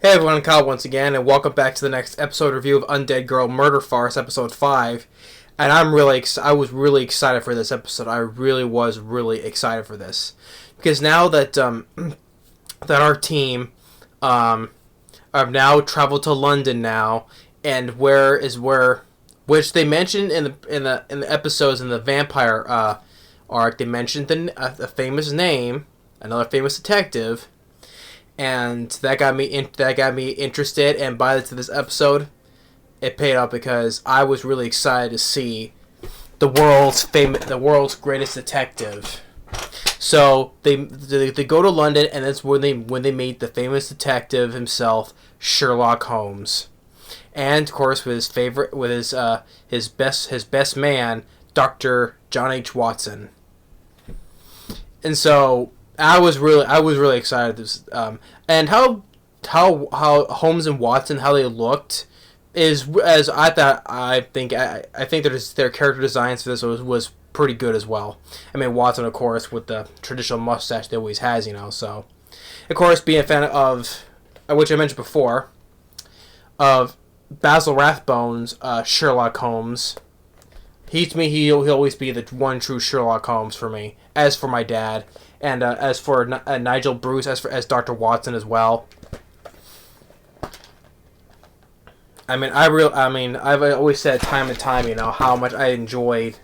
Hey everyone, Kyle once again, and welcome back to the next episode review of Undead Girl Murder Farce, episode 5. And I was really excited for this episode. I really was really excited for this. Because now that that our team have now traveled to London now, and which they mentioned in the episodes in the vampire arc, they mentioned a famous name, another famous detective. And that got me interested, and by the end of this episode, it paid off because I was really excited to see the world's greatest detective. So they go to London, and that's when they meet the famous detective himself, Sherlock Holmes, and of course with his best man, Dr. John H. Watson. And so I was really excited. And how Holmes and Watson, how they looked, is as I thought. I think their character designs for this was pretty good as well. I mean, Watson, of course, with the traditional mustache that he always has, So, of course, being a fan of, which I mentioned before, of Basil Rathbone's Sherlock Holmes. He'll always be the one true Sherlock Holmes for me. As for my dad. And as for Nigel Bruce, as Dr. Watson as well. I've always said time and time, how much I enjoyed,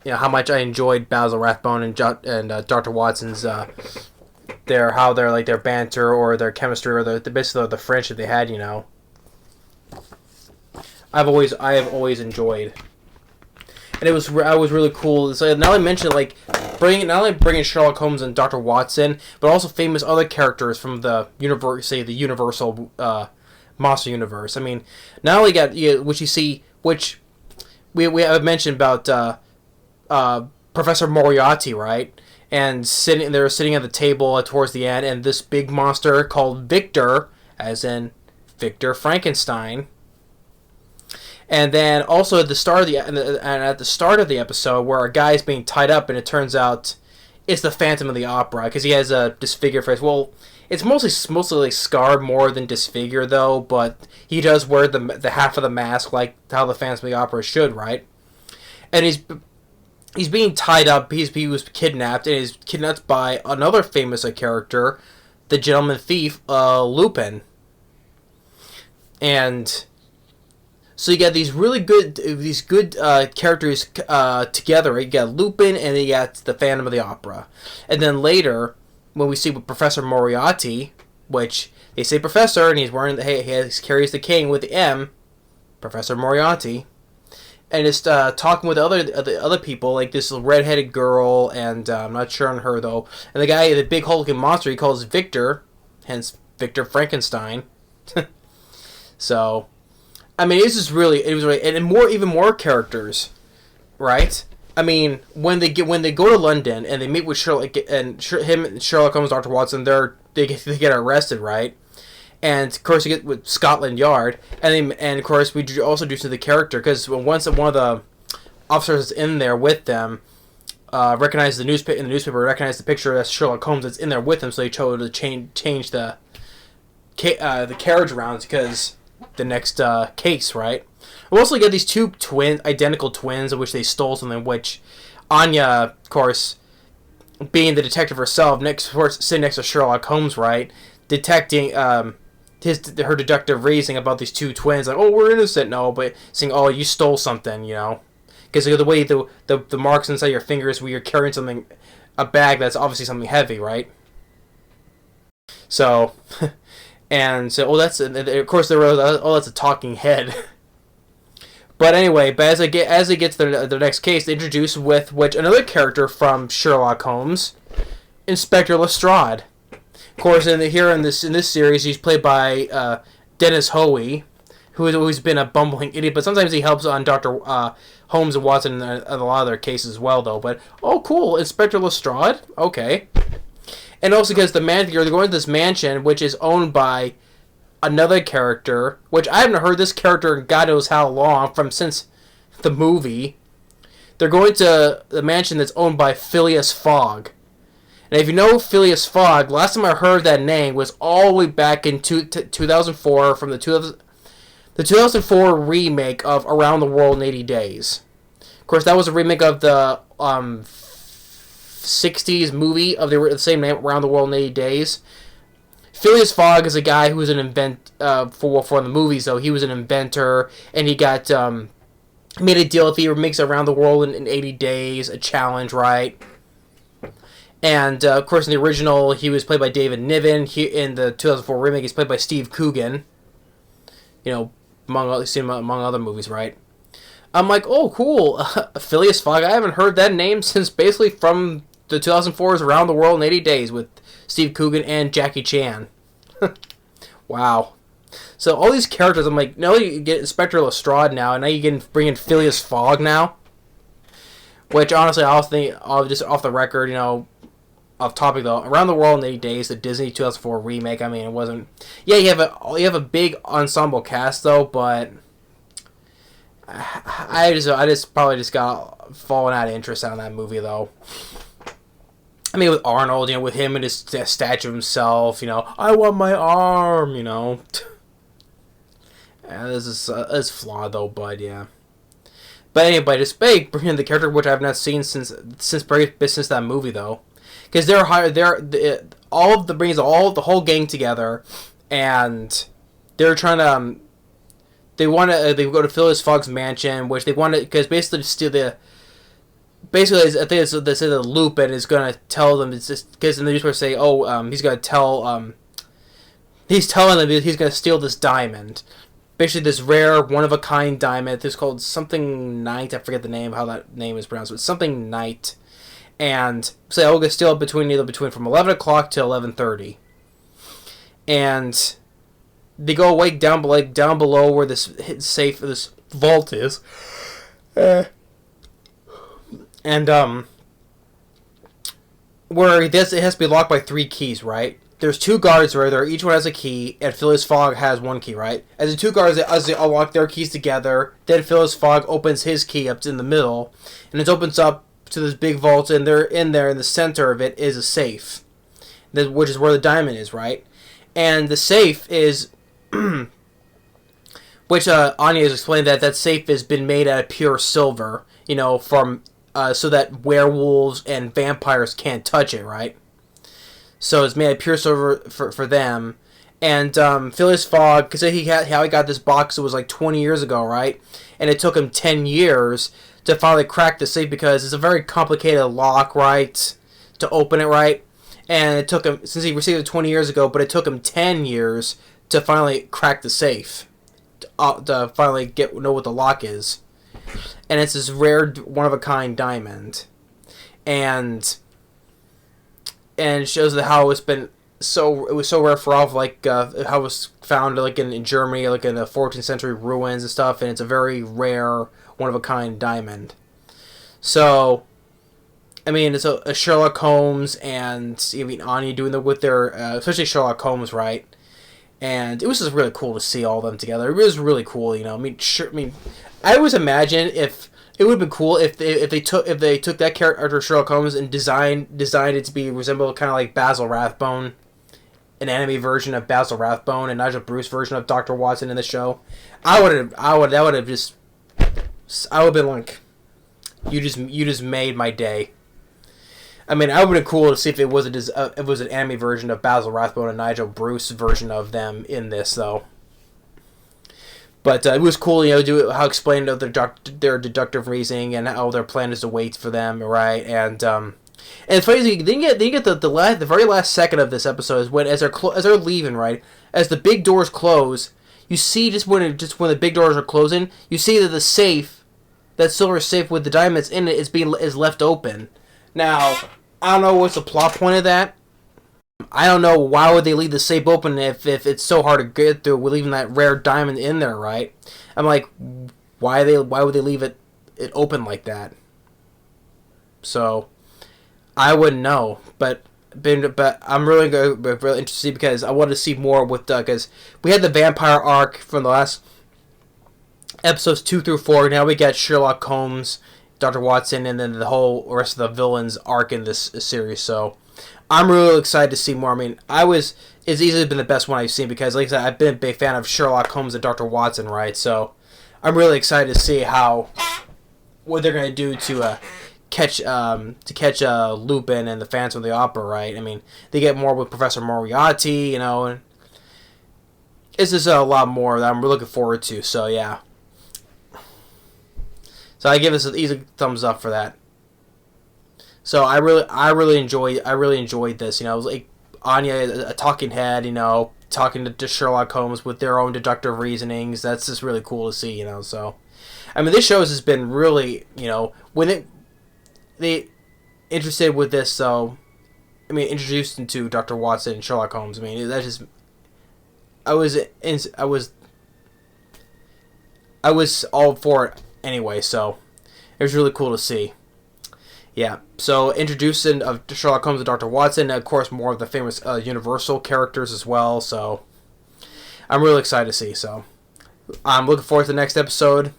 Basil Rathbone and Dr. Watson's their banter or their chemistry or basically the friendship they had. I have always enjoyed. And I was really cool. So now I mentioned not only bringing Sherlock Holmes and Dr. Watson, but also famous other characters from the the Universal monster universe. I mean, not only got which we have mentioned about Professor Moriarty, right? And they were sitting at the table towards the end, and this big monster called Victor, as in Victor Frankenstein. And then also at the start of the episode, where a guy's being tied up, and it turns out it's the Phantom of the Opera because he has a disfigured face. Well, it's mostly scarred more than disfigured though, but he does wear the half of the mask like how the Phantom of the Opera should, right? And he's being tied up. He was kidnapped, and he's kidnapped by another famous character, the gentleman thief, Lupin, and. So you got these good characters together. Right? You got Lupin, and you got the Phantom of the Opera. And then later, when we see with Professor Moriarty, which they say Professor, and he's wearing he carries the cane with the M, Professor Moriarty, and is talking with other people, like this redheaded girl, and I'm not sure on her though. And the big hulking monster, he calls Victor, hence Victor Frankenstein. So. I mean, it was really, and even more characters, right? I mean, when they go to London and they meet with Sherlock Holmes, Dr. Watson, they get arrested, right? And of course, you get with Scotland Yard, and of course we also do to the character because once one of the officers is in there with them, recognized the newspaper, recognized the picture of Sherlock Holmes that's in there with him, so they chose to change the carriage around because. The next case, right? We also get these two identical twins, of which they stole something. Which Anya, of course, being the detective herself, sitting next to Sherlock Holmes, right, detecting her deductive reasoning about these two twins, like, oh, we're innocent, no, but saying, oh, you stole something, because the way the marks inside your fingers, where you're carrying something, a bag that's obviously something heavy, right? So. And so, of course, that's a talking head. But anyway, as it gets to the next case, they introduce with another character from Sherlock Holmes, Inspector Lestrade. Of course, in this series, he's played by Dennis Hoey, who has always been a bumbling idiot, but sometimes he helps on Dr. Holmes and Watson in a lot of their cases as well, though. But cool, Inspector Lestrade, okay. And also because they're going to this mansion, which is owned by another character, which I haven't heard this character in God knows how long, since the movie. They're going to the mansion that's owned by Phileas Fogg. And if you know Phileas Fogg, last time I heard that name was all the way back in 2004 from the 2004 remake of Around the World in 80 Days. Of course, that was a remake of the 60s movie of the same name, Around the World in 80 Days. Phileas Fogg is a guy who was an for the movies, though. He was an inventor, and he got made a deal if he makes Around the World in 80 Days, a challenge, right? And, of course, in the original, he was played by David Niven. In the 2004 remake, he's played by Steve Coogan. You know, among other movies, right? I'm like, oh, cool. Phileas Fogg. I haven't heard that name since basically from the 2004's Around the World in 80 Days with Steve Coogan and Jackie Chan. Wow. So all these characters, I'm like, no, you get Inspector Lestrade now, and now you can bring in Phileas Fogg now. Which, honestly, I'll just off the record, you know, off topic though, Around the World in 80 Days, the Disney 2004 remake. I mean, it wasn't. Yeah, you have a big ensemble cast though, but I just probably just got fallen out of interest on that movie though. I mean, with Arnold, you know, with him and his statue of himself, you know, I want my arm, you know. Yeah, this is flawed though, but yeah. But anyway, just bring in the character which I've not seen since that movie though. Because the whole gang together, and they're trying to they go to Phileas Fogg's mansion, which they want to, because basically to steal the. Basically, I think they say that Lupin is going to tell them, it's just because in the newspaper say, he's going to tell he's telling them that he's going to steal this diamond, basically this rare one of a kind diamond. It's called something Knight. I forget the name, how that name is pronounced, but something Knight. And say, we're going to steal it between from 11 o'clock to 11:30. And they go away down below where this vault is. And where it has to be locked by 3 keys, right? There's 2 guards right there. Each one has a key, and Phileas Fogg has 1 key, right? As the 2 guards, as they unlock their keys together, then Phileas Fogg opens his key up in the middle, and it opens up to this big vault, and they're in there. In the center of it is a safe, which is where the diamond is, right? And the safe is, which Anya has explained that safe has been made out of pure silver, you know, from so that werewolves and vampires can't touch it, right? So it's made out of pure silver for them. And Phileas Fogg, because how he got this box, it was like 20 years ago, right? And it took him 10 years to finally crack the safe because it's a very complicated lock, right? To open it, right? And it took him, since he received it 20 years ago, but it took him 10 years to finally crack the safe. To finally know what the lock is. And it's this rare, one-of-a-kind diamond. And it shows that how it was so rare for all of, like, how it was found, like, in Germany, like, in the 14th century ruins and stuff, and it's a very rare, one-of-a-kind diamond. So, I mean, it's a Sherlock Holmes and, I mean, Anya doing with their, especially Sherlock Holmes, right? And it was just really cool to see all of them together. It was really cool, you know. I always imagine if it would have been cool if they took that character Sherlock Holmes and designed it to be resemble kind of like Basil Rathbone, an anime version of Basil Rathbone, and Nigel Bruce version of Dr. Watson in the show. I would have been like, you just made my day. I mean, I would have been cool to see if it was an anime version of Basil Rathbone and Nigel Bruce version of them in this, though. But it was cool, you know, how explained their deductive reasoning and how their plan is to wait for them, right? And the funny thing, they get the very last second of this episode is when as they're leaving, right? As the big doors close, you see just when the big doors are closing, you see that the safe, that silver safe with the diamonds in it, is left open. Now, I don't know what's the plot point of that. I don't know why would they leave the safe open if it's so hard to get through with leaving that rare diamond in there, right? I'm like, why would they leave it open like that? So, I wouldn't know, but I'm really interested because I wanted to see more with because we had the vampire arc from the last episodes 2 through 4. Now we got Sherlock Holmes, Dr. Watson, and then the whole rest of the villains arc in this series. So I'm really excited to see more. I mean, it's easily been the best one I've seen because, like I said, I've been a big fan of Sherlock Holmes and Dr. Watson, right? So I'm really excited to see what they're gonna do to catch Lupin and the Phantom of the Opera, right? I mean, they get more with Professor Moriarty, and it's just a lot more that I'm looking forward to. So yeah, so I give this an easy thumbs up for that. So I really enjoyed this. It was like Anya, a talking head, talking to Sherlock Holmes with their own deductive reasonings. That's just really cool to see. So I mean, this show has been really, when they interested with this. So I mean, introduced into Dr. Watson and Sherlock Holmes. I mean, that just I was all for it anyway. So it was really cool to see. Yeah, so introducing of Sherlock Holmes and Dr. Watson, and of course more of the famous Universal characters as well, so I'm really excited to see. So I'm looking forward to the next episode,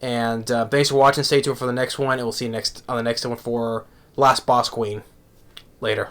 and thanks for watching. Stay tuned for the next one, and we'll see you on the next one for Last Boss Queen. Later.